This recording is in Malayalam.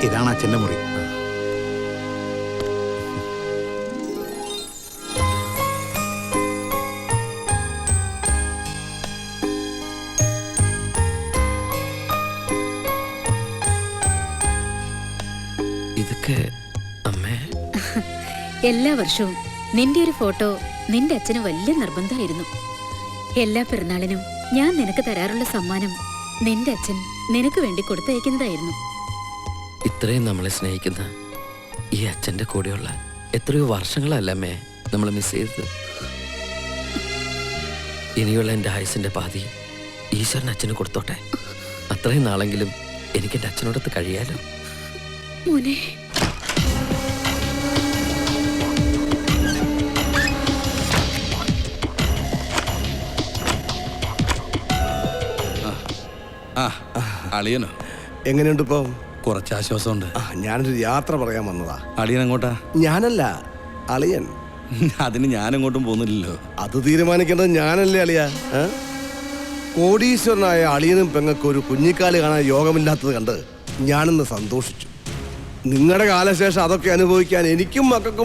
ഇതാണ് അച്ഛൻ്റെ മുറി. ഇതൊക്കെ അമ്മേ? എല്ലാ വർഷവും നിന്റെ ഒരു ഫോട്ടോ നിന്റെ അച്ഛന് വലിയ നിർബന്ധമായിരുന്നു. എല്ലാ പിറന്നാളിനും ഞാൻ നിനക്ക് തരാറുള്ള സമ്മാനം നിന്റെ അച്ഛൻ നിനക്ക് വേണ്ടി കൊടുത്തയക്കുന്നതായിരുന്നു. ഇത്രയും നമ്മളെ സ്നേഹിക്കുന്ന ഈ അച്ഛൻ്റെ കൂടെയുള്ള എത്രയോ വർഷങ്ങളല്ലമ്മേ നമ്മൾ മിസ് ചെയ്തത്. ഇനിയുള്ള എൻ്റെ ആയുസിൻ്റെ പാതി ഈശ്വരൻ അച്ഛന് കൊടുത്തോട്ടെ. അത്രയും നാളെങ്കിലും എനിക്ക് എൻ്റെ അച്ഛനോടൊത്ത് കഴിയാലോ. മോനെ, അളിയനോ? എങ്ങനെയുണ്ട് ഇപ്പൊ? കുറച്ച് ആശ്വാസമുണ്ട്. ഞാനൊരു യാത്ര പറയാൻ വന്നതാ. അളിയൻ എങ്ങോട്ടാ? ഞാനല്ല, അളിയൻ. അതിന് ഞാനെങ്ങോട്ടും പോകുന്നില്ലല്ലോ. അത് തീരുമാനിക്കേണ്ടത് ഞാനല്ലേ അളിയ. കോടീശ്വരനായ അളിയനും പെങ്ങൾക്കും ഒരു കുഞ്ഞിക്കാല് കാണാൻ യോഗമില്ലാത്തത് കണ്ട് ഞാനിന്ന് സന്തോഷിച്ചു. നിങ്ങളുടെ കാലശേഷം അതൊക്കെ അനുഭവിക്കാൻ എനിക്കും മക്കൾക്കും